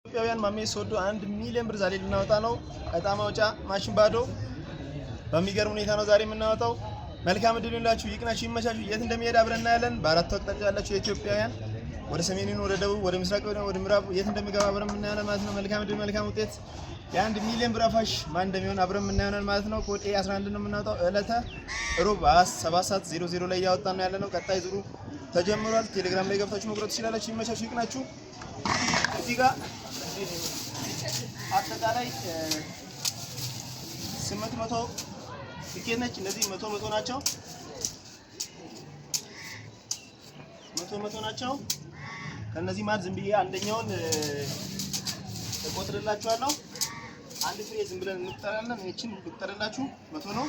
ኢትዮጵያውያን ማሜ ሶዶ 1 ሚሊዮን ብር ዛሬ ልናወጣ ነው። እጣ ማውጫ ማሽን ባዶ በሚገርም ሁኔታ ነው ዛሬ የምናወጣው። መልካም እድል ይሁንላችሁ፣ ይቅናችሁ፣ ይመቻችሁ። የት እንደሚሄድ አብረን እናያለን። በአራት አቅጣጫ ያላችሁ የኢትዮጵያውያን ወደ ሰሜኑን፣ ወደ ደቡብ፣ ወደ ምስራቅ፣ ወደ ምዕራብ የት እንደሚገባ አብረን እናያለን ማለት ነው። መልካም እድል፣ መልካም ውጤት። የ1 ሚሊዮን ብር አፋሽ ማን እንደሚሆን አብረን እናያለን ማለት ነው። ኮድ A11 ነው የምናወጣው። ዕለተ ሮብ 7:00 ላይ ያወጣን ነው ያለነው። ቀጣይ ዙሩ ተጀምሯል። ቴሌግራም ላይ ገብታችሁ መቁረጥ ትችላላችሁ። ይመቻችሁ፣ ይቅናችሁ። እዚህ ጋር አጠቃላይ 800 ትኬት ነች። እነዚህ 100 ናቸው። 100 ናቸው። ከነዚህ ማለት ዝም ብዬ አንደኛውን እቆጥርላችኋለሁ። አንድ ፍሬ ዝም ብለን እንቁጠራለን። እቺን ልቁጠርላችሁ 100 ነው።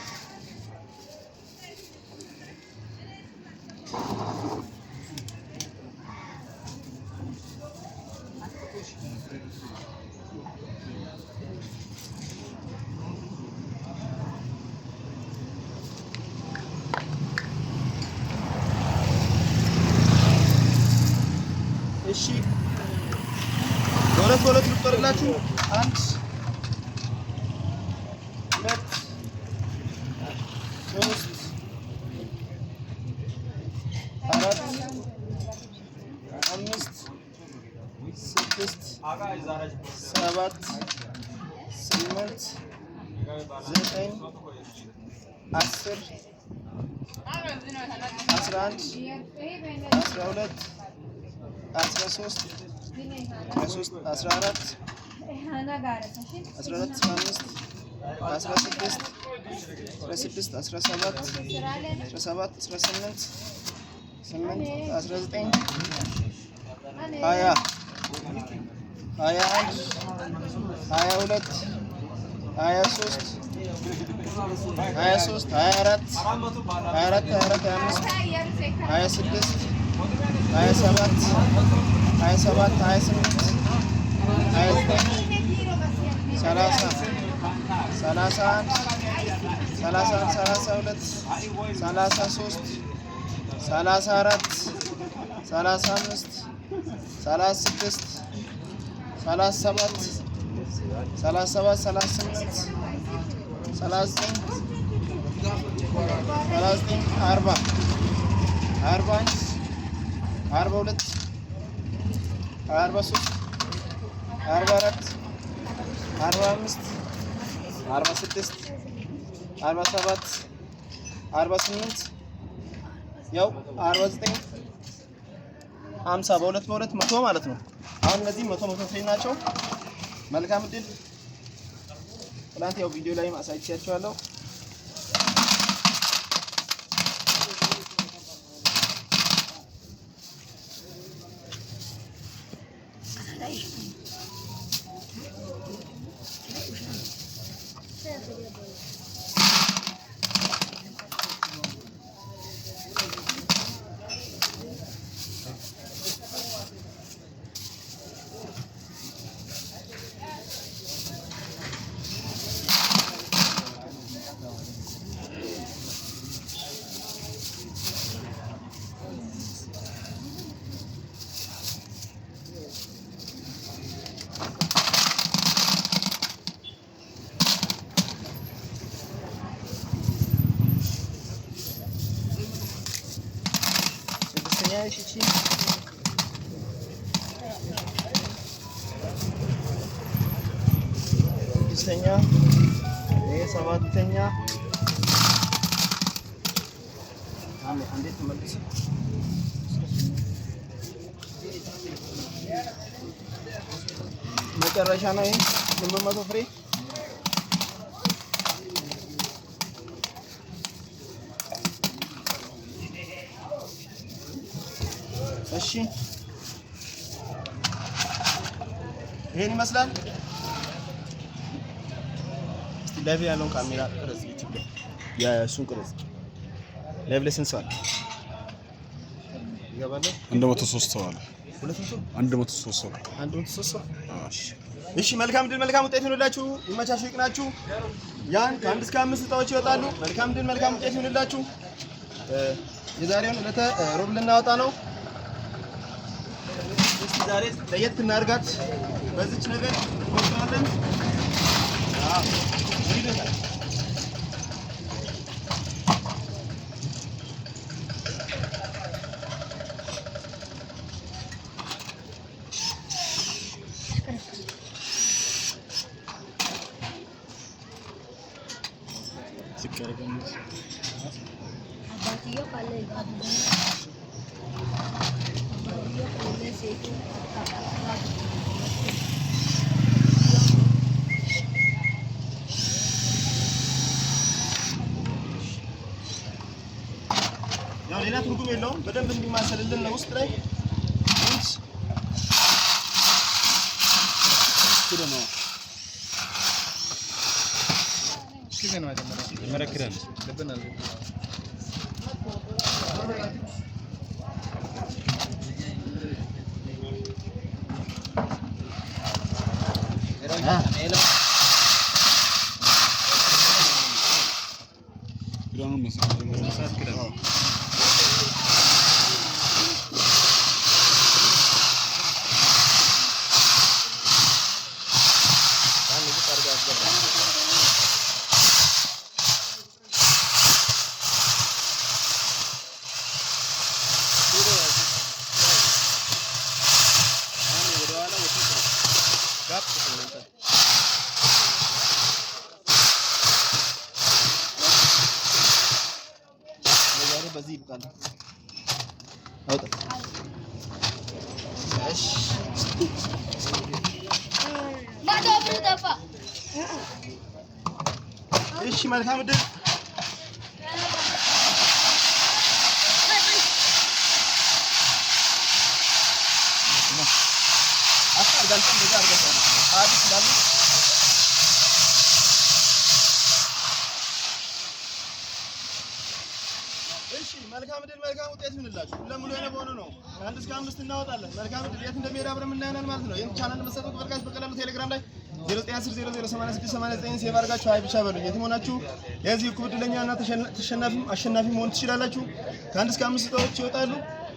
እሺ ሁለት ልቁጠርላችሁ 1 2 3 4 5 6 7 8 9 10 11 12 13 14 14 15 16 17 18 8 19 20 21 22 23 24 24 25 26 27 27 28 29 30 31 32 33 34 35 36 37 38 39 40 41 42 43 44 45 46 47 48 ያው 49 50 በሁለት 100 ማለት ነው። አሁን እነዚህ 100 ፍሬ ናቸው። መልካም እድል። ትናንት ያው ቪዲዮ ላይ ማሳይቻችኋለሁ። እሺ ስድስተኛ ሰባተኛ አንዴ ተመልስ መጨረሻ ነው። ይሄ 800 ፍሬ እሺ ይሄን ይመስላል። እስቲ ላይቭ ያለውን ካሜራ ቅረጽ፣ ዩቲዩብ ላይ የሱን ቅረጽ። ላይቭ ላይ ስንት ሰው አለ? ይገባል። 103 ሰው አለ። 103 ሰው። እሺ መልካም ድል፣ መልካም ውጤት ይሁንላችሁ። ይመቻችሁ፣ ይቅናችሁ። ያን ከ1 እስከ 5 እጣዎች ይወጣሉ። መልካም ድል፣ መልካም ውጤት ይሁንላችሁ። የዛሬውን ዕለተ ሮብ ልናወጣ ነው። እስቲ ዛሬ ለየት እናድርጋት። በዚች ነገር እንቆጥራለን። አዎ ይደታል። Abatio kale abatio kale setu ያው ሌላ ትርጉም የለውም። በደንብ እንዲማሰልልን ነው ውስጥ ላይ ነው كذا ما مركران لبنا በዚህ ይብቃል። አውጣ እሺ ማዳብሩ ጠፋ። እሺ መልካም ድል አስታርጋልተን በዛ አርጋታ አዲስ ላሉ እሺ መልካም ድል መልካም ውጤት ይሁንላችሁ። ለሙሉ የሆነ በሆነ ነው 1 እስከ 5 እናወጣለን። መልካም ድል የት እንደሚሄድ አብረን እናያለን ማለት ነው። ይሄን ቻናል መሰረት በርካሽ በቀላሉ ቴሌግራም ላይ 0910008689 ሴቭ አድርጋችሁ አይ ብቻ በሉኝ። የትም ሆናችሁ የዚህ እኩል ዕድለኛና አሸናፊ መሆን ትችላላችሁ። ከ1 እስከ 5 ሰዎች ይወጣሉ።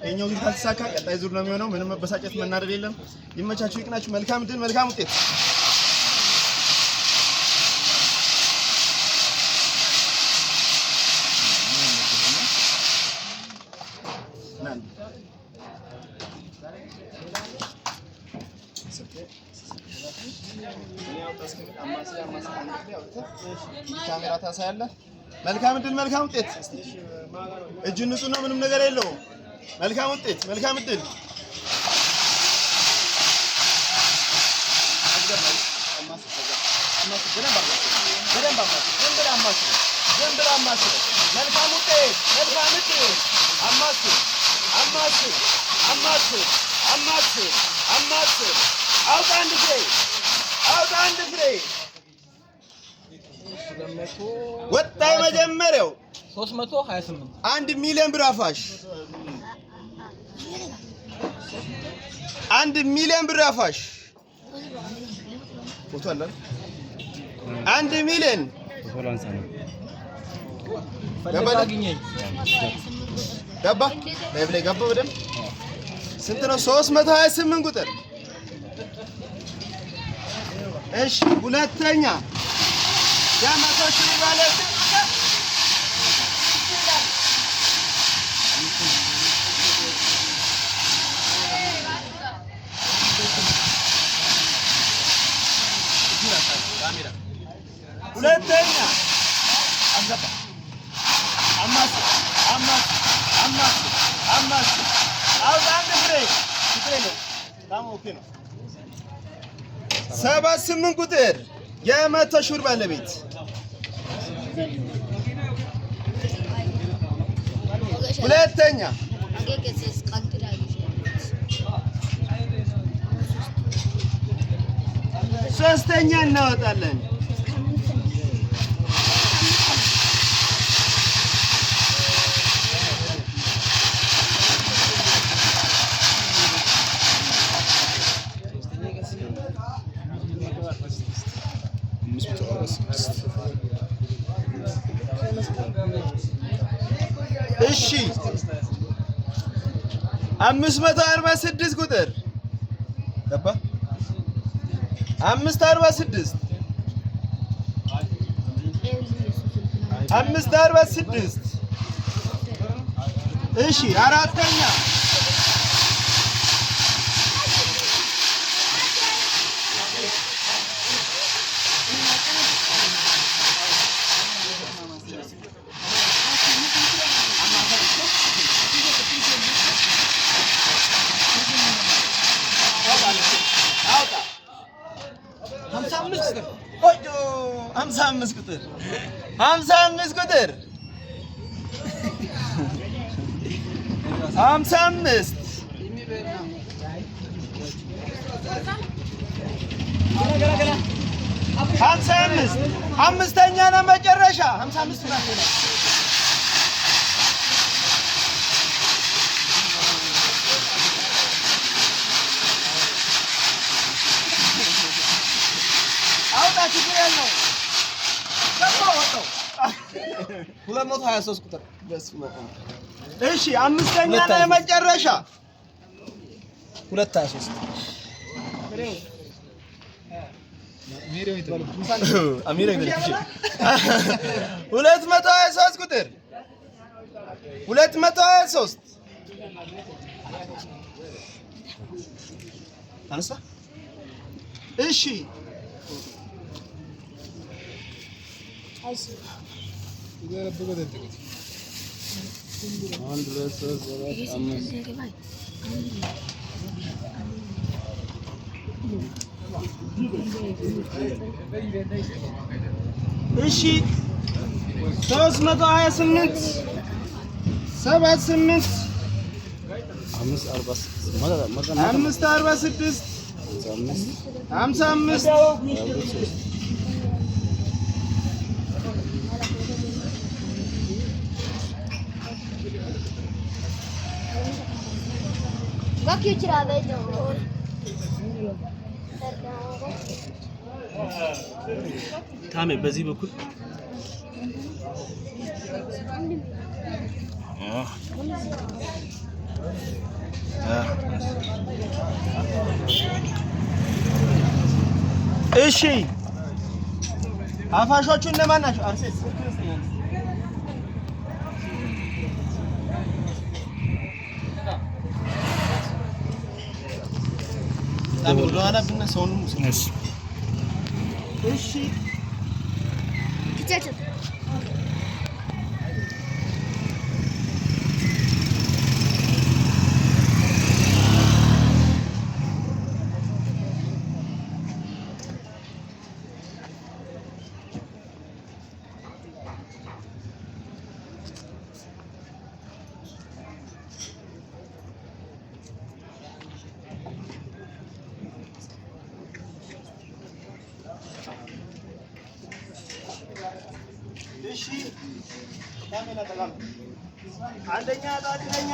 የኛው ዙር ካልተሳካ ቀጣይ ዙር ነው የሚሆነው። ምንም መበሳጨት መናደድ የለም። ይመቻችሁ፣ ይቅናችሁ። መልካም ድል መልካም ውጤት ካሜራ ታሳያለህ። መልካም ድል መልካም ውጤት። እጅ ንጹህ ነው፣ ምንም ነገር የለውም። መልካም ውጤት መልካም ድል። መልካም ውጤት መልካም ውጤት። አማስ አውጣ አንድ ፍሬ አውጣ አንድ ፍሬ ወጣ። የመጀመሪያው 328 1 ሚሊዮን ብር አፋሽ 1 ሚሊዮን ብር አፋሽ ፎቶ አለ 1 ሚሊዮን ገባ ላይ ገባ። በደምብ ስንት ነው? 328 ቁጥር። እሺ ሁለተኛ የመቶ ሺህ ባለቤት ሁለተኛ አገባ አማስ አውጣ አንድ ፍሬ ነው። በጣም ኦኬ ነው። 78 ቁጥር የመቶ ሺህ ባለቤት ሁለተኛ ሶስተኛ እናወጣለን። እሺ 546 ቁጥር ገባ 546 546 እሺ አራተኛ ሀምሳ አምስት ቁጥር 55 አምስተኛ ነው መጨረሻ 55 ነው። አውጣ ችግር የለውም። 223 ቁጥር እሺ አምስተኛ ነው የመጨረሻ 223 አሚሮ ይበልሽ 223 ቁጥር 223 አንሳ እሺ እሺ 328 78 546 55 Bakıyor kirada ediyor. ታሜ በዚህ በኩል እሺ አፋሾቹ እነማን ናቸው? አርሴስ ታሜ ወደ ኋላ ብነሳውንም እሺ Küçük. እሺ ካሜራ ተጋም አንደኛ ታድለኛ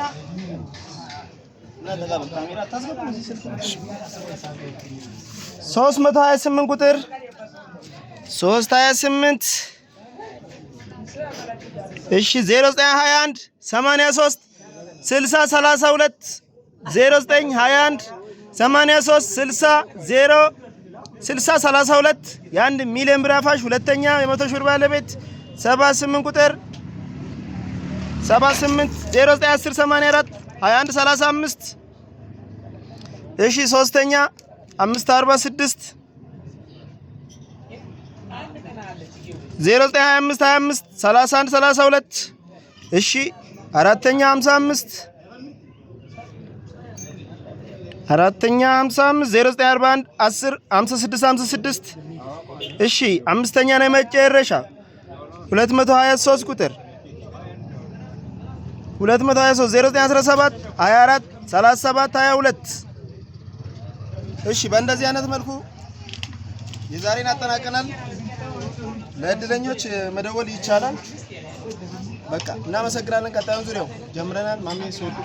ለተጋም ካሜራ ታስገባ እዚህ ስልክ 328 ቁጥር 328 እሺ 0921 83 60 32 0921 83 60 60 32 የአንድ ሚሊዮን ብር አፋሽ ሁለተኛ የ100 ሺህ ብር ባለቤት 78 ቁጥር 78 0910 84 21 35 እሺ ሶስተኛ 546 0925 25 31 32 እሺ አራተኛ 55 አራተኛ 55 0941 10 56 56 እሺ አምስተኛ ነው መጨረሻ 223 ቁጥር 223 0917 24 37 22 እሺ በእንደዚህ አይነት መልኩ የዛሬን አጠናቀናል። ለእድለኞች መደወል ይቻላል። በቃ እናመሰግናለን። ቀጣዩን ዙሪያው ጀምረናል። ማሜ ሶዱ